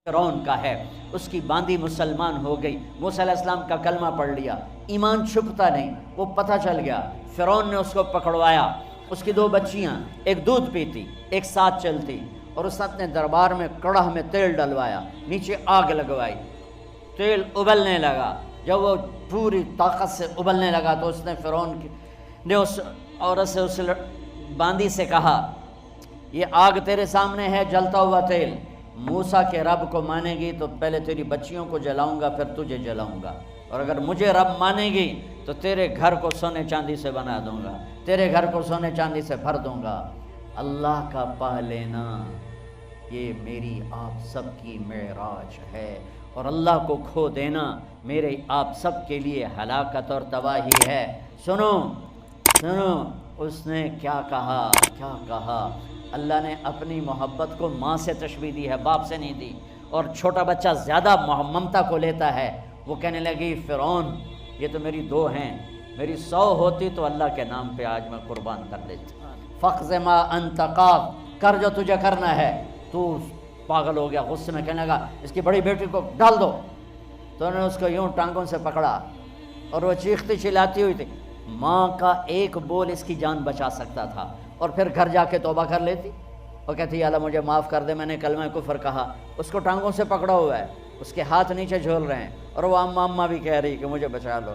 فرعون کا ہے، اس کی باندی مسلمان ہو گئی، موسیٰ علیہ السلام کا کلمہ پڑھ لیا، ایمان چھپتا نہیں، وہ پتہ چل گیا، فرعون نے اس کو پکڑوایا، اس کی 2 بچیاں، ایک دودھ پیتی ایک ساتھ چلتی، اور اس نے اپنے دربار میں کڑاہ میں تیل ڈلوایا، نیچے آگ لگوائی، تیل ابلنے لگا، جب وہ پوری طاقت سے ابلنے لگا تو اس نے فرعون نے اس عورت سے، اس باندی سے کہا، یہ آگ تیرے سامنے ہے، جلتا ہوا تیل، موسیٰ کے رب کو مانے گی تو پہلے تیری بچیوں کو جلاؤں گا، پھر تجھے جلاؤں گا، اور اگر مجھے رب مانے گی تو تیرے گھر کو سونے چاندی سے بنا دوں گا، تیرے گھر کو سونے چاندی سے بھر دوں گا۔ اللہ کا پا لینا یہ میری آپ سب کی معراج ہے، اور اللہ کو کھو دینا میرے آپ سب کے لیے ہلاکت اور تباہی ہے۔ سنو سنو، اس نے کیا کہا، کیا کہا؟ اللہ نے اپنی محبت کو ماں سے تشبیہ دی ہے، باپ سے نہیں دی، اور چھوٹا بچہ زیادہ ممتا کو لیتا ہے۔ وہ کہنے لگی فرعون یہ تو میری 2 ہیں، میری 100 ہوتی تو اللہ کے نام پہ آج میں قربان کر دیتی۔ فَقْضِ مَا أَنْتَ قَاضٍ، کر جو تجھے کرنا ہے۔ تو پاگل ہو گیا، غصے میں کہنے لگا اس کی بڑی بیٹی کو ڈال دو، تو انہوں نے اس کو یوں ٹانگوں سے پکڑا، اور وہ چیختی چلاتی ہوئی تھی۔ ماں کا ایک بول اس کی جان بچا سکتا تھا، اور پھر گھر جا کے توبہ کر لیتی، اور کہتی یا اللہ مجھے معاف کر دے، میں نے کلمہ کفر کہا۔ اس کو ٹانگوں سے پکڑا ہوا ہے، اس کے ہاتھ نیچے جھول رہے ہیں، اور وہ اماں بھی کہہ رہی کہ مجھے بچا لو۔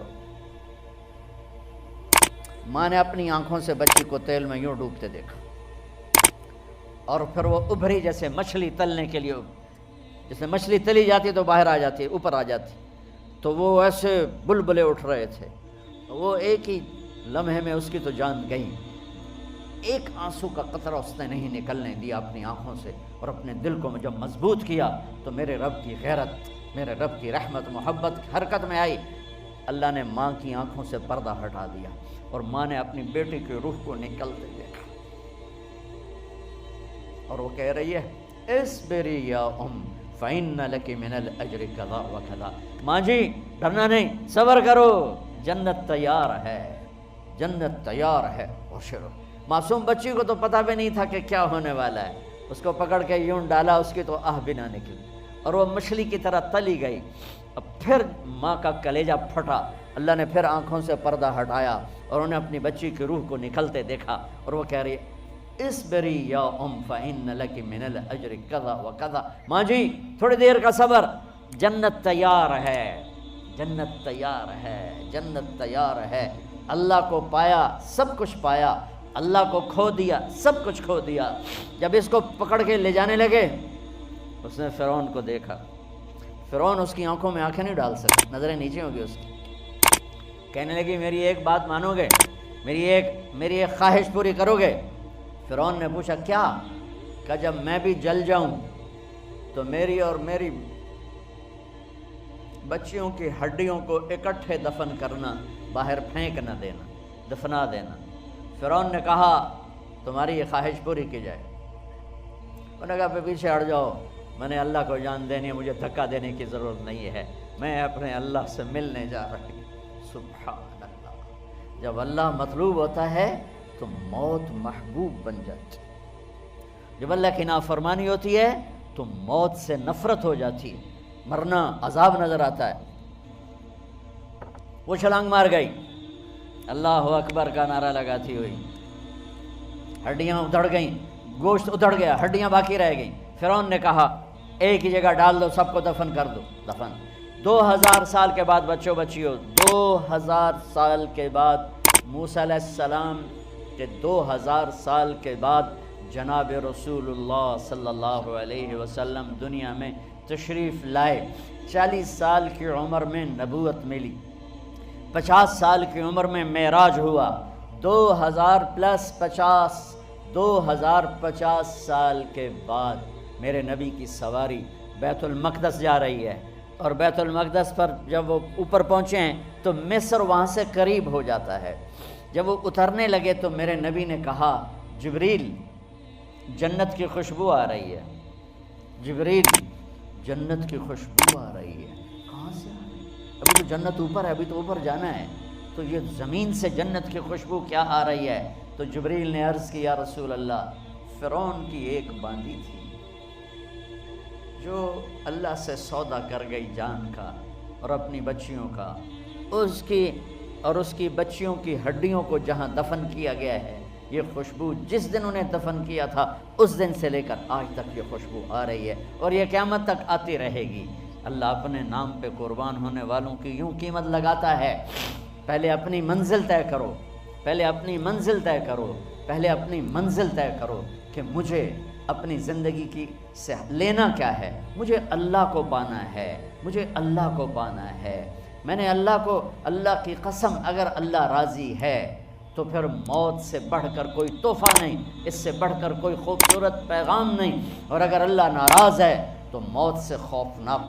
ماں نے اپنی آنکھوں سے بچی کو تیل میں یوں ڈوبتے دیکھا، اور پھر وہ ابھری جیسے مچھلی تلنے کے لیے، جیسے مچھلی تلی جاتی تو باہر آ جاتی، اوپر آ جاتی، تو وہ ایسے بلبلے اٹھ رہے تھے۔ وہ ایک ہی لمحے میں اس کی تو جان گئی، ایک آنسو کا قطرہ اس نے نہیں نکلنے دیا اپنی آنکھوں سے، اور اپنے دل کو جب مضبوط کیا تو میرے رب کی غیرت، میرے رب کی رحمت محبت حرکت میں آئی۔ اللہ نے ماں کی آنکھوں سے پردہ ہٹا دیا، اور ماں نے اپنی بیٹی کی روح کو نکلتے دیکھا، اور وہ کہہ رہی ہے اصبری یا فإن لک من الأجر کذا وکذا۔ ماں جی ڈرنا نہیں، صبر کرو، جنت تیار ہے، جنت تیار ہے۔ اور شروع معصوم بچی کو تو پتہ بھی نہیں تھا کہ کیا ہونے والا ہے، اس کو پکڑ کے یوں ڈالا، اس کی تو آہ بھی نہ نکلی، اور وہ مچھلی کی طرح تلی گئی۔ اب پھر ماں کا کلیجہ پھٹا، اللہ نے پھر آنکھوں سے پردہ ہٹایا، اور انہیں اپنی بچی کی روح کو نکلتے دیکھا، اور وہ کہہ رہی ہے اصبری یا فإن لک من الأجر کذا وکذا۔ ماں جی تھوڑی دیر کا صبر، جنت تیار ہے، جنت تیار ہے، جنت تیار ہے۔ اللہ کو پایا سب کچھ پایا، اللہ کو کھو دیا سب کچھ کھو دیا۔ جب اس کو پکڑ کے لے جانے لگے، اس نے فرعون کو دیکھا، فرعون اس کی آنکھوں میں آنکھیں نہیں ڈال سکے، نظریں نیچے ہوگی اس کی۔ کہنے لگی میری ایک بات مانو گے، میری ایک خواہش پوری کرو گے؟ فرعون نے پوچھا کیا؟ کہ جب میں بھی جل جاؤں تو میری اور میری بچیوں کی ہڈیوں کو اکٹھے دفن کرنا، باہر پھینک نہ دینا، دفنا دینا۔ فرعون نے کہا تمہاری یہ خواہش پوری کی جائے۔ انہوں نے کہا پھر پیچھے ہٹ جاؤ، میں نے اللہ کو جان دینی ہے، مجھے دھکا دینے کی ضرورت نہیں ہے، میں اپنے اللہ سے ملنے جا رہی ہوں۔ سبحان اللہ، جب اللہ مطلوب ہوتا ہے تو موت محبوب بن جاتی، جب اللہ کی نافرمانی ہوتی ہے تو موت سے نفرت ہو جاتی ہے، مرنا عذاب نظر آتا ہے۔ وہ چھلانگ مار گئی، اللہ اکبر کا نعرہ لگاتی ہوئی، ہڈیاں ادھڑ گئیں، گوشت ادھڑ گیا، ہڈیاں باقی رہ گئیں۔ فرعون نے کہا ایک ہی جگہ ڈال دو، سب کو دفن کر دو، دفن۔ 2000 سال کے بعد بچوں بچیوں، 2000 سال کے بعد موسیٰ علیہ السلام کے 2000 سال کے بعد جناب رسول اللہ صلی اللہ علیہ وسلم دنیا میں تشریف لائے۔ 40 سال کی عمر میں نبوت ملی، 50 سال کی عمر میں معراج ہوا، 2050 سال کے بعد میرے نبی کی سواری بیت المقدس جا رہی ہے، اور بیت المقدس پر جب وہ اوپر پہنچے ہیں تو مصر وہاں سے قریب ہو جاتا ہے۔ جب وہ اترنے لگے تو میرے نبی نے کہا جبریل جنت کی خوشبو آ رہی ہے، جبریل جنت کی خوشبو آ رہی ہے۔ کہاں سے آ رہی ہے؟ ابھی تو جنت اوپر ہے، ابھی تو اوپر جانا ہے، تو یہ زمین سے جنت کی خوشبو کیا آ رہی ہے؟ تو جبریل نے عرض کیا رسول اللہ فرعون کی ایک باندی تھی، جو اللہ سے سودا کر گئی جان کا اور اپنی بچیوں کا، اس کی بچیوں کی ہڈیوں کو جہاں دفن کیا گیا ہے، یہ خوشبو جس دن انہیں دفن کیا تھا اس دن سے لے کر آج تک یہ خوشبو آ رہی ہے اور یہ قیامت تک آتی رہے گی۔ اللہ اپنے نام پہ قربان ہونے والوں کی یوں قیمت لگاتا ہے، پہلے اپنی منزل طے کرو، پہلے اپنی منزل طے کرو، پہلے اپنی منزل طے کرو کہ مجھے اپنی زندگی کی سے لینا کیا ہے۔ مجھے اللہ کو پانا ہے، مجھے اللہ کو پانا ہے۔ میں نے اللہ کی قسم، اگر اللہ راضی ہے تو پھر موت سے بڑھ کر کوئی تحفہ نہیں، اس سے بڑھ کر کوئی خوبصورت پیغام نہیں، اور اگر اللہ ناراض ہے تو موت سے خوفناک